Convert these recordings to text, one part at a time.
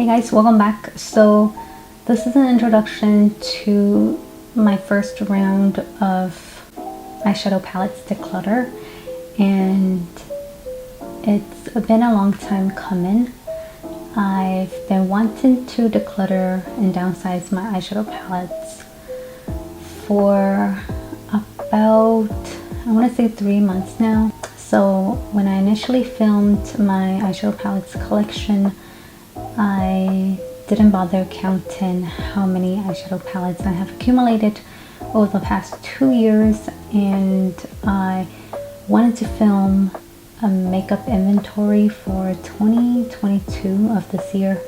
Hey guys, welcome back. So this is an introduction to my first round of eyeshadow palettes Declutter, and it's been a long time coming. I've been wanting to declutter and downsize my eyeshadow palettes for about, I want to say 3 months now. So when I initially filmed my eyeshadow palettes collection, I didn't bother counting how many eyeshadow palettes I have accumulated over the past 2 years, and I wanted to film a makeup inventory for 2022 of this year,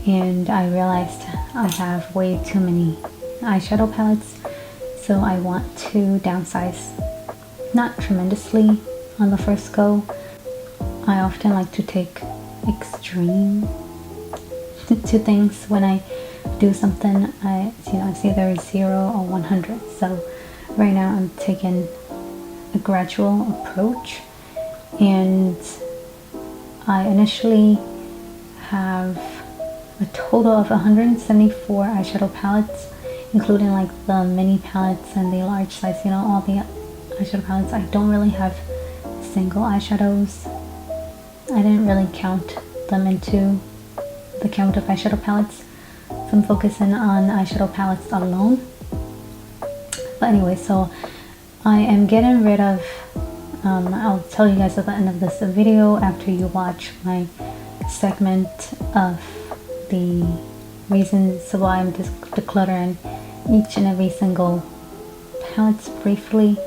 and I realized I have way too many eyeshadow palettes, so I want to downsize. Not tremendously on the first go. I often like to take extreme to things when I do something. It's either 0 or 100. So right now I'm taking a gradual approach, and I initially have a total of 174 eyeshadow palettes, including like the mini palettes and the large size, all the eyeshadow palettes. I don't really have single eyeshadows. I didn't really count them into the count of eyeshadow palettes, so I'm focusing on eyeshadow palettes alone. But anyway, so I am getting rid of, I'll tell you guys at the end of this video after you watch my segment of the reasons why I'm just decluttering each and every single palettes briefly.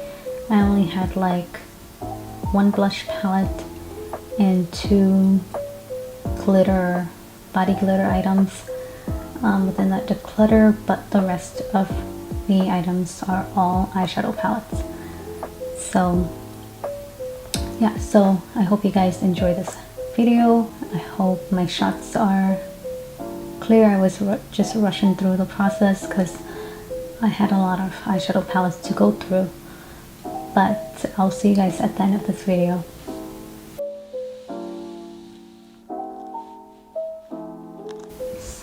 I only had like 1 blush palette and 2 body glitter items within that declutter, but the rest of the items are all eyeshadow palettes. So yeah, so I hope you guys enjoy this video. I hope my shots are clear. I was just rushing through the process because I had a lot of eyeshadow palettes to go through, but I'll see you guys at the end of this video.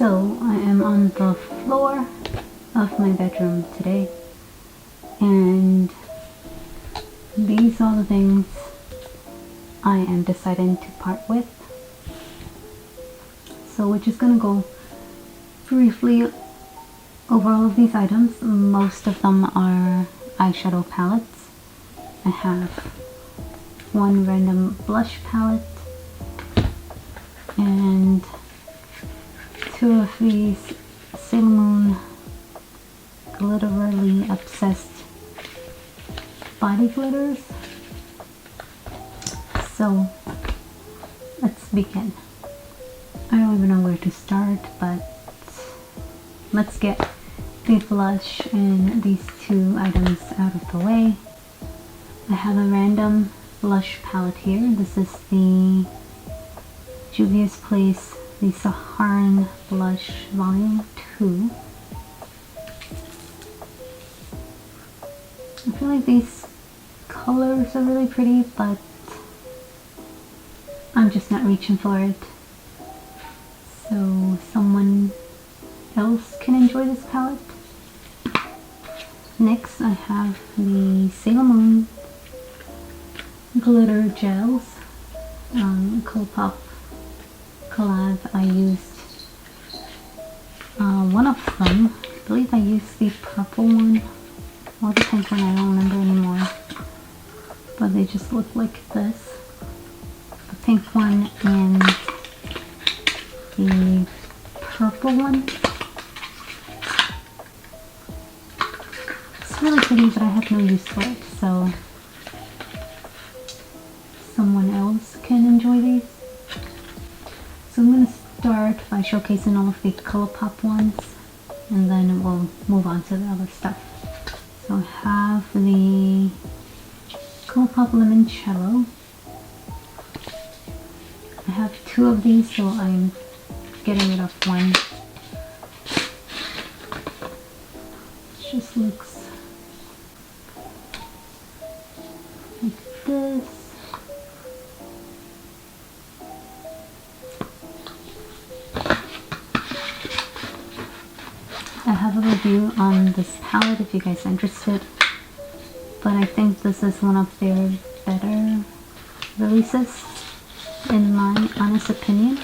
So I am on the floor of my bedroom today, and these are the things I am deciding to part with. So we're just gonna go briefly over all of these items. Most of them are eyeshadow palettes. I have 1 random blush palette and 2 of these Sailor Moon glitterily obsessed body glitters. So let's begin. I don't even know where to start, but let's get the blush and these 2 items out of the way. I have a random blush palette here. This is the Juvia's Place, the Saharan blush volume 2. I feel like these colors are really pretty, but I'm just not reaching for it. So someone else can enjoy this palette. Next I have the Sailor Moon glitter gels, Colourpop collab. I used one of them. I believe I used the purple one or the pink one, I don't remember anymore, but they just look like this. The pink one and the purple one. It's really pretty, but I have no use for it, so someone else can enjoy these. So I'm going to start by showcasing all of the Colourpop ones, and then we'll move on to the other stuff. So I have the Colourpop Limoncello. I have 2 of these, so I'm getting rid of 1. It just looks like this. have a review on this palette if you guys are interested, but I think this is one of their better releases in my honest opinion.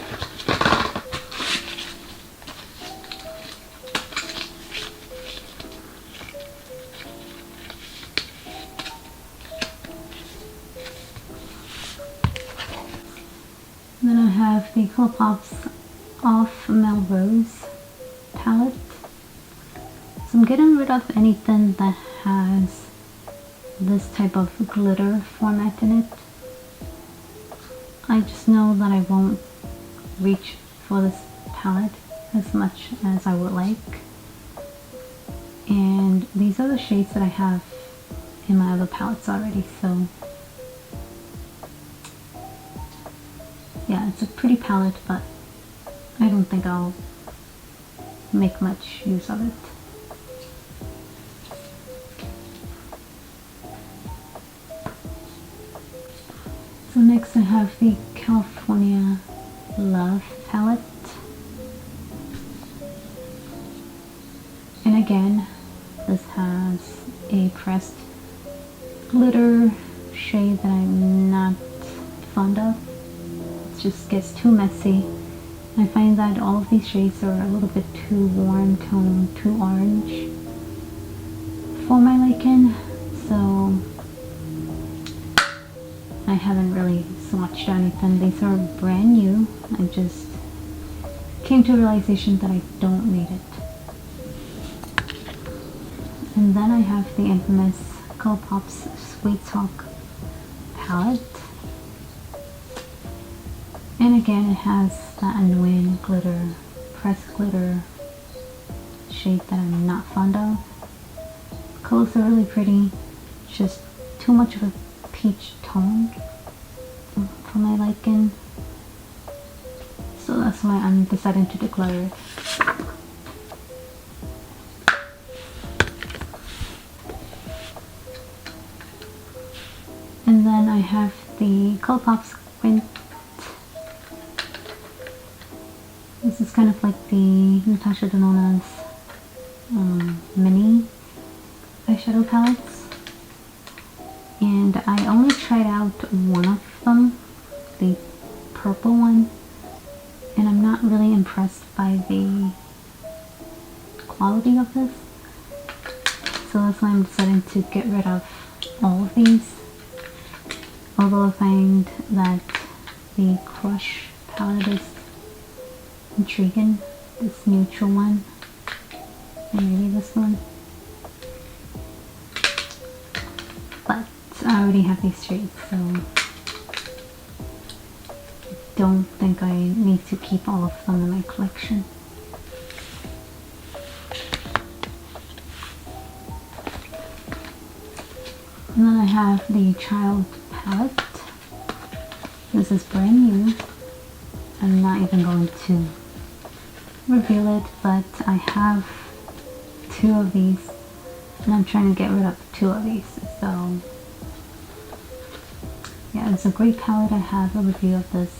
Then I have the Colourpop's Off Melrose palette. So I'm getting rid of anything that has this type of glitter format in it. I just know that I won't reach for this palette as much as I would like. And these are the shades that I have in my other palettes already, so yeah, it's a pretty palette, but I don't think I'll make much use of it. So next I have the California Love palette. And again, this has a pressed glitter shade that I'm not fond of. It just gets too messy. I find that all of these shades are a little bit too warm tone, too orange for my liking, so I haven't really swatched anything. These are brand new. I just came to a realization that I don't need it. And then I have the infamous Colourpop's Sweet Talk palette. And again, it has that annoying glitter, pressed glitter shade that I'm not fond of. Colors are really pretty, just too much of a peach tone for my liking. So that's why I'm deciding to declutter it. And then I have the Colourpop's Quint. This is kind of like the Natasha Denona's mini eyeshadow palettes. And I only tried out one of them, the purple one, and I'm not really impressed by the quality of this. So that's why I'm deciding to get rid of all of these. Although I find that the Crush palette is intriguing, this neutral one, and maybe this one. But I already have these shades, so I don't think I need to keep all of them in my collection. And then I have the Child palette. This is brand new. I'm not even going to reveal it, but I have two of these and I'm trying to get rid of two of these. So yeah, it's a great palette. I have a review of this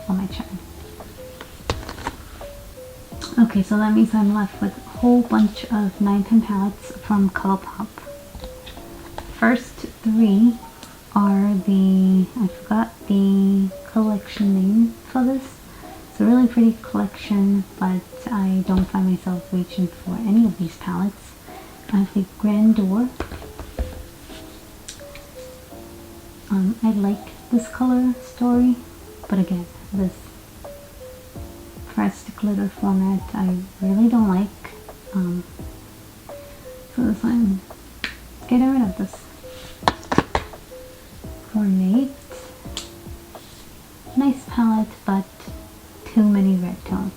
on my channel. Okay, so that means I'm left with a whole bunch of 9-pin palettes from Colourpop. First three are the, I forgot the collection name for this. It's a really pretty collection, but I don't find myself reaching for any of these palettes. I have the Grandeur. I like this color story, but again, this pressed glitter format I really don't like. So this I'm getting rid of this. Ornate. Nice palette, but too many red tones.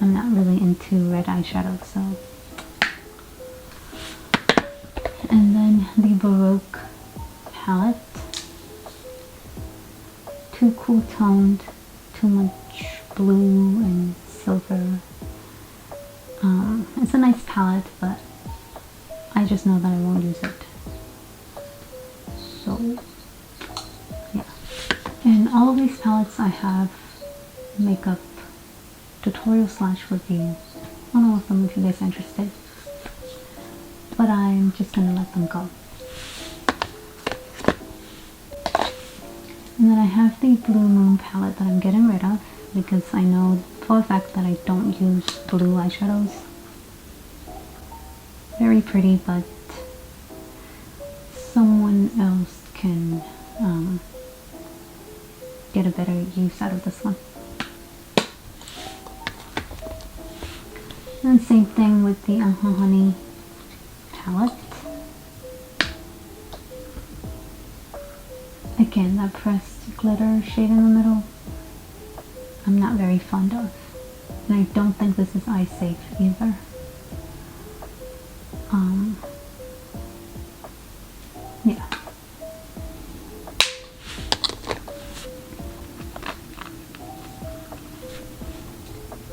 I'm not really into red eyeshadow, so. And then the Baroque Palette. Too cool toned, too much blue and silver. It's a nice palette, but I just know that I won't use it. So, yeah. In all of these palettes I have makeup tutorial / review on all them if you guys are interested. But I'm just gonna let them go. And then I have the Blue Moon palette that I'm getting rid of because I know for a fact that I don't use blue eyeshadows. Very pretty, but someone else can get a better use out of this one. And same thing with the Honey palette. Again, that pressed glitter shade in the middle, I'm not very fond of. And I don't think this is eye safe either. Yeah.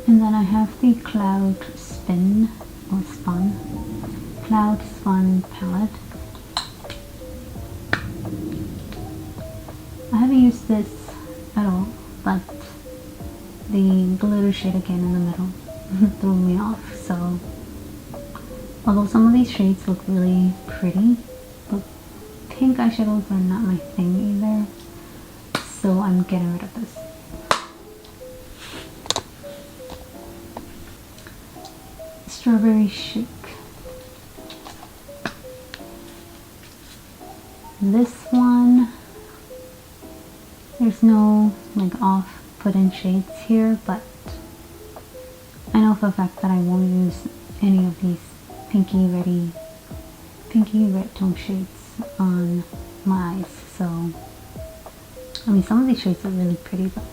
And then I have the Cloud Spun palette. I haven't used this at all, but the glitter shade again in the middle threw me off. So although some of these shades look really pretty, but pink eyeshadows are not my thing either, so I'm getting rid of this. Strawberry Chic. This one, there's no like off put in shades here, but I know for a fact that I won't use any of these pinky red tone shades on my eyes. So I mean, some of these shades are really pretty, but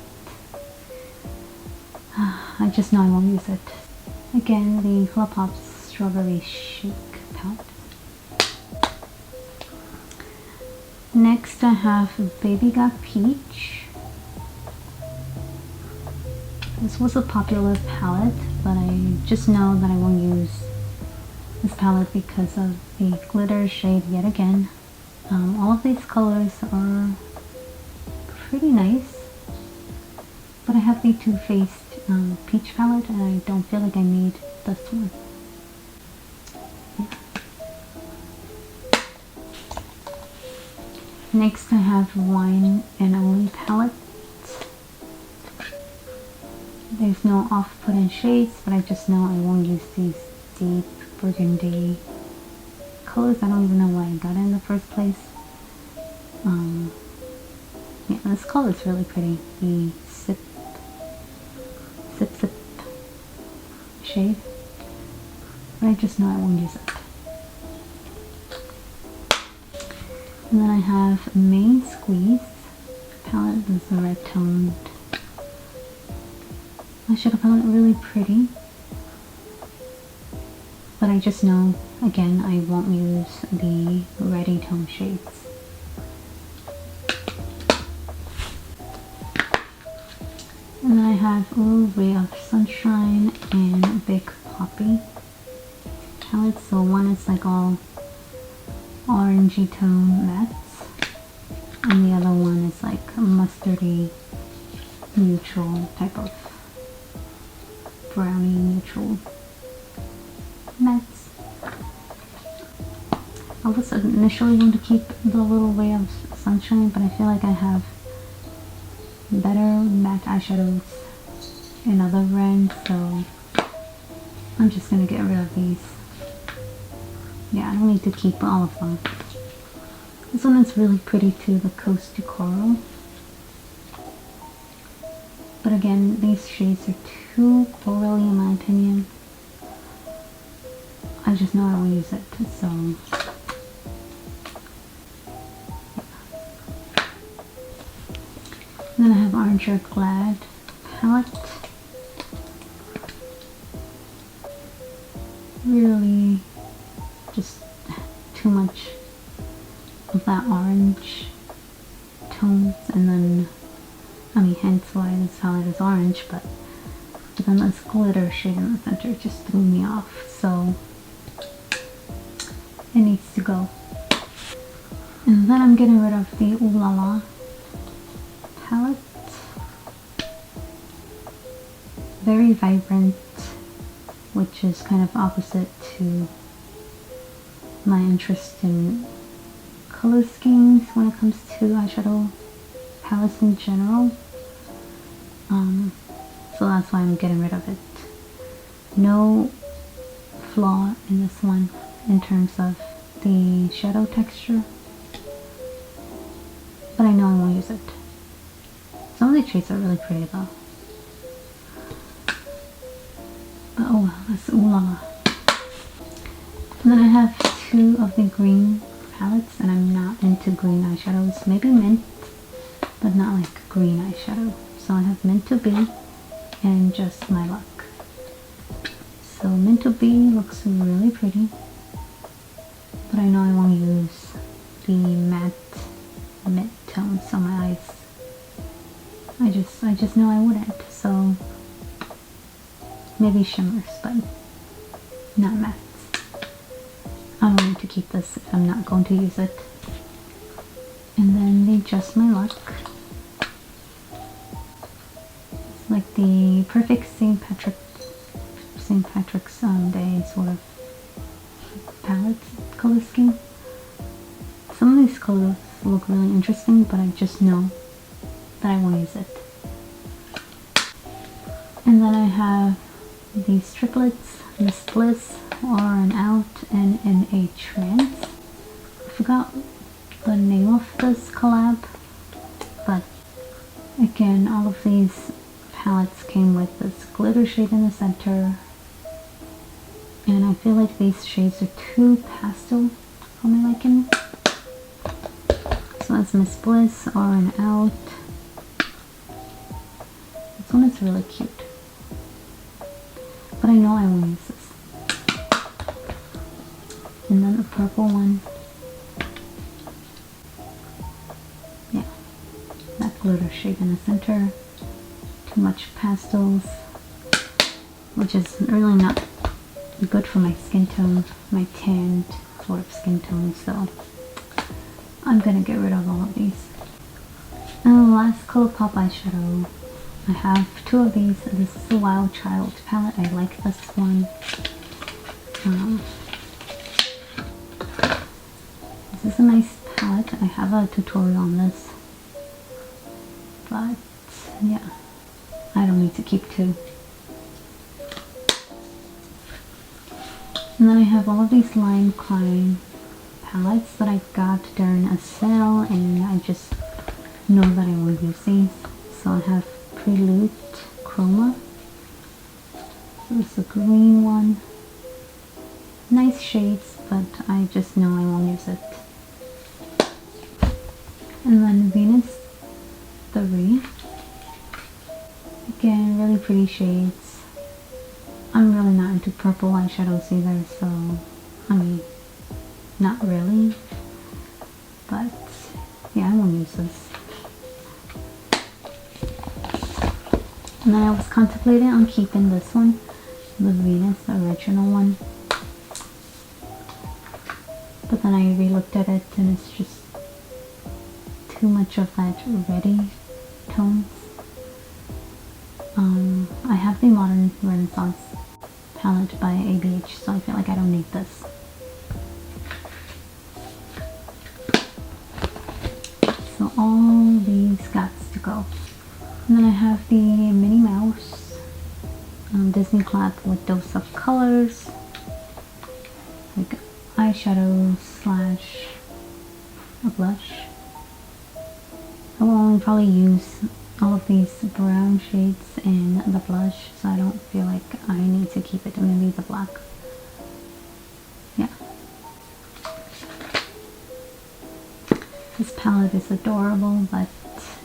I just know I won't use it. Again, the ColourPop's Strawberry Chic palette. Next I have Baby Got Peach. This was a popular palette, but I just know that I won't use this palette because of the glitter shade yet again. All of these colors are pretty nice, but I have the Too Faced peach palette and I don't feel like I need this one. Next I have Wine and Only palette. There's no off-put-in shades, but I just know I won't use these deep burgundy colors. I don't even know why I got it in the first place. Yeah, this color is really pretty. The Sip shade, but I just know I won't use it. And then I have Main Squeeze palette. This is a red toned eyeshadow palette, really pretty. But I just know, again, I won't use the reddy tone shades. And then I have a little Ray of Sunshine and Big Poppy palettes. So one is like all orangey tone mattes, and the other one is like a mustardy neutral type of brownie neutral mattes. I was initially going to keep the little Ray of Sunshine, but I feel like I have better matte eyeshadows in other brands, so I'm just gonna get rid of these. Yeah, I don't need to keep all of them. This one is really pretty too, the Coast to Coral. But again, these shades are too florally in my opinion. I just know I won't use it, so then I have Orange You're Glad palette. Really just too much of that orange tones, and then I mean hence why this palette is orange, but then this glitter shade in the center just threw me off, so it needs to go. And then I'm getting rid of the Ooh La La palette. Very vibrant with which is kind of opposite to my interest in color schemes when it comes to eyeshadow palettes in general. So that's why I'm getting rid of it. No flaw in this one in terms of the shadow texture, but I know I won't use it. Some of the shades are really pretty though. But oh well, that's ooh la la. And then I have two of the green palettes, and I'm not into green eyeshadows. Maybe mint, but not like green eyeshadow. So I have Mint to Be and Just My Luck. So Mint to Be looks really pretty, but I know I won't use the matte mid-tones on my eyes. I just know I wouldn't. So maybe shimmers, but not mattes. I don't need to keep this if I'm not going to use it. And then the Just My Luck. It's like the perfect St. Patrick's Day sort of palette color scheme. Some of these colors look really interesting, but I just know that I won't use it. And then I have these triplets, Miss Bliss, Or an Out, and in a Trance. I forgot the name of this collab, but again, all of these palettes came with this glitter shade in the center, and I feel like these shades are too pastel for my liking. So that's Miss Bliss, Or an Out. This one is really cute, but I know I won't use this. And then the purple one. Yeah, that glitter shade in the center. Too much pastels, which is really not good for my skin tone, my tanned sort of skin tone, so I'm gonna get rid of all of these. And the last ColourPop eyeshadow. I have two of these. This is the Wild Child palette. I like this one. This is a nice palette. I have a tutorial on this, but yeah, I don't need to keep two. And then I have all of these Lime Crime palettes that I got during a sale, and I just know that I will use these. So I have Prelude Chroma. So this is a green one. Nice shades, but I just know I won't use it. And then Venus 3. Again, really pretty shades. I'm really not into purple eyeshadows either, so I mean, not really. But yeah, I won't use this. And then I was contemplating on keeping this one, the Venus, the original one. But then I re-looked at it and it's just too much of that reddy tones. I have the Modern Renaissance palette by ABH, so I feel like I don't need this. So all these gots to go. And then I have the Minnie Mouse Disney collab with Dose of Colors, like eyeshadow slash a blush. I will only probably use all of these brown shades in the blush, so I don't feel like I need to keep it. Maybe the black. Yeah. This palette is adorable, but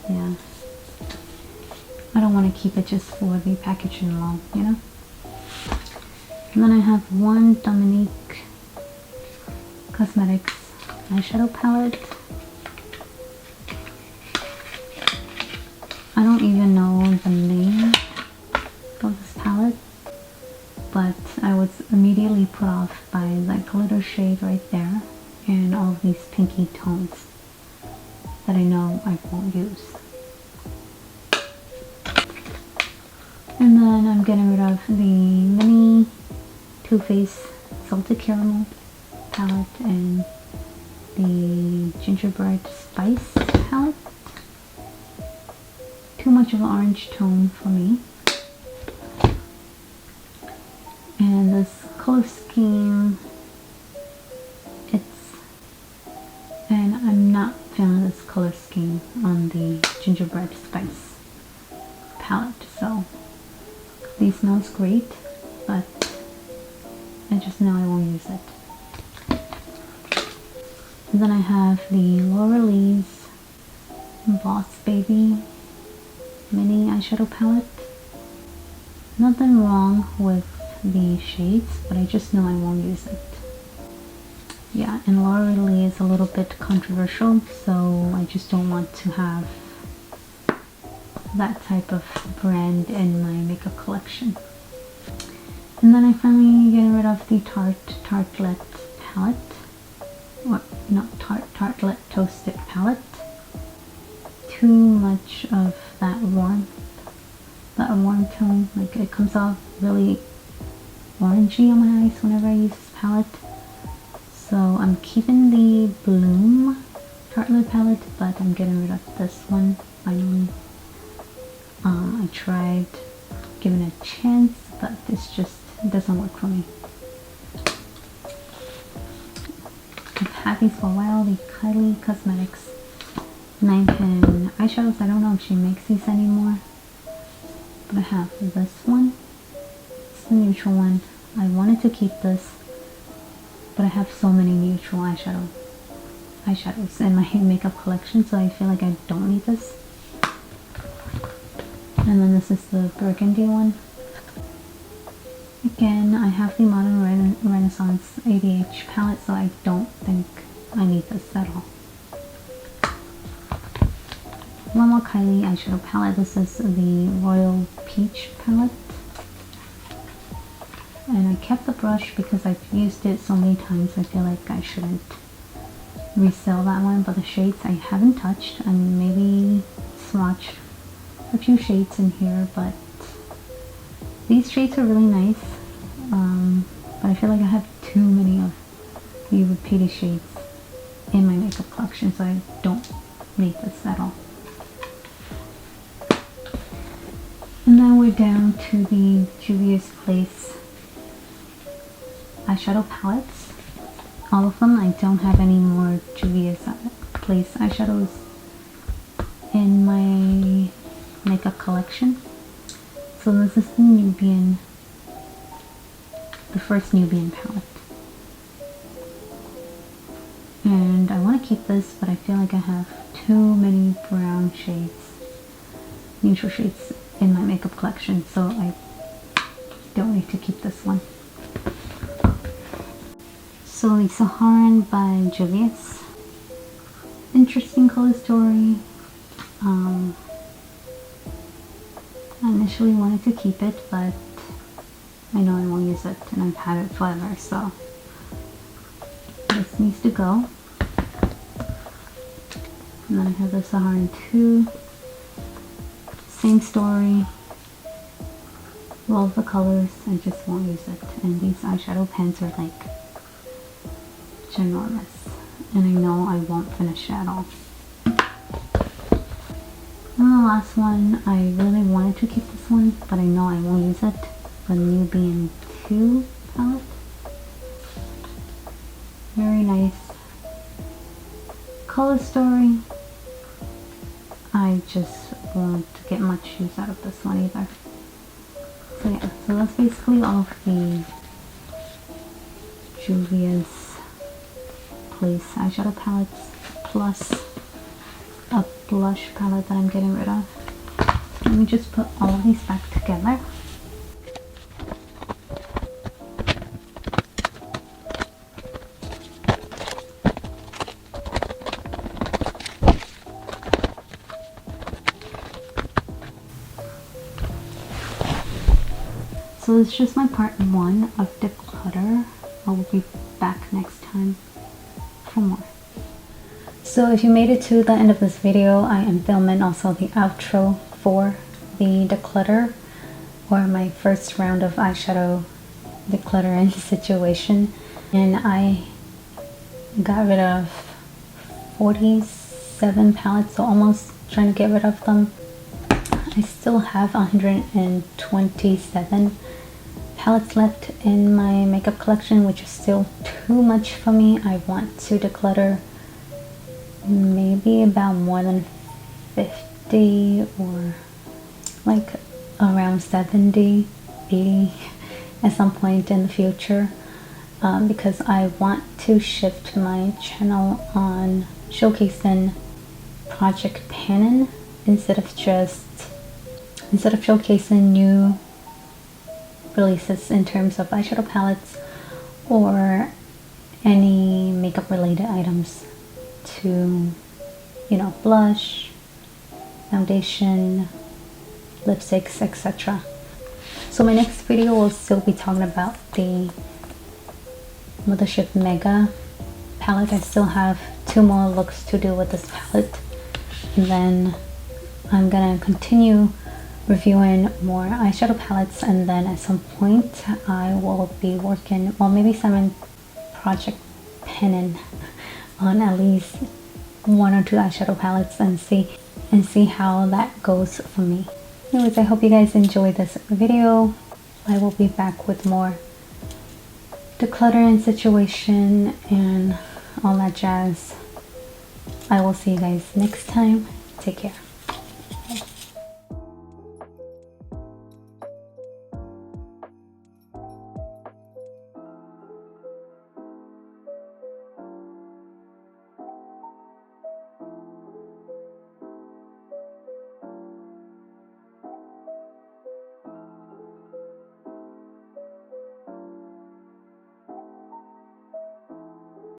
yeah, I don't want to keep it just for the packaging alone, you know? And then I have one Dominique Cosmetics eyeshadow palette. I don't even know the name of this palette, but I was immediately put off by that glitter shade right there and all of these pinky tones that I know I won't use. And then I'm getting rid of the mini Too Faced Salted Caramel palette and the Gingerbread Spice palette. Too much of an orange tone for me. And this color scheme, and I'm not feeling this color scheme on the Gingerbread Spice palette. So these smells great, but I just know I won't use it. And then I have the Laura Lee's Boss Baby mini eyeshadow palette. Nothing wrong with the shades, but I just know I won't use it. Yeah, and Laura Lee is a little bit controversial, so I just don't want to have that type of brand in my makeup collection. And then I finally get rid of the Tartelette palette, or not Tartelette Toasted palette. Too much of that warm tone, like it comes off really orangey on my eyes whenever I use this palette. So I'm keeping the Bloom Tartelette palette, but I'm getting rid of this one finally. I tried giving it a chance, but it doesn't work for me. I've had these for a while, the Kylie Cosmetics 9-pin eyeshadows. I don't know if she makes these anymore, but I have this one. It's the neutral one. I wanted to keep this, but I have so many neutral eyeshadows in my makeup collection, so I feel like I don't need this. And then this is the burgundy one. Again, I have the Modern Renaissance ADH palette, so I don't think I need this at all. One more Kylie eyeshadow palette. This is the Royal Peach palette. And I kept the brush because I've used it so many times. I feel like I shouldn't resell that one, but the shades I haven't touched. I maybe swatched a few shades in here, but these shades are really nice. But I feel like I have too many of the repeated shades in my makeup collection, so I don't need this at all. And now we're down to the Juvia's Place eyeshadow palettes. All of them. I don't have any more Juvia's Place eyeshadows in my makeup collection. So this is the first Nubian palette. And I want to keep this, but I feel like I have too many brown shades, neutral shades in my makeup collection, so I don't need to keep this one. So the Saharan by Juvia's. Interesting color story. I initially wanted to keep it, but I know I won't use it, and I've had it forever, so this needs to go. And then I have the Saharan 2. Same story. Love the colors, I just won't use it. And these eyeshadow pens are like ginormous, and I know I won't finish it at all. And the last one, I really wanted to keep this one, but I know I won't use it. The Nubian 2 palette. Very nice color story. I just won't get much use out of this one either. So yeah, so that's basically all of the Juvia's Place eyeshadow palettes, plus a blush palette that I'm getting rid of. Let me just put all of these back together. So it's just my part 1 of Declutter. I will be back next time for more. So if you made it to the end of this video, I am filming also the outro for the Declutter, or my first round of eyeshadow decluttering situation, and I got rid of 47 palettes, so almost trying to get rid of them. I still have 127 palettes left in my makeup collection, which is still too much for me. I want to declutter maybe about more than 50, or like around 70, 80 at some point in the future, because I want to shift my channel on showcasing project panning instead of showcasing new releases in terms of eyeshadow palettes or any makeup related items to, you know, blush, foundation, lipsticks, etc. So my next video will still be talking about the Mothership Mega palette. I still have 2 more looks to do with this palette, and then I'm gonna continue reviewing more eyeshadow palettes, and then at some point I will be working, or maybe some project penning on at least 1 or 2 eyeshadow palettes and see how that goes for me. Anyways, I hope you guys enjoyed this video. I will be back with more decluttering situation and all that jazz. I will see you guys next time. Take care.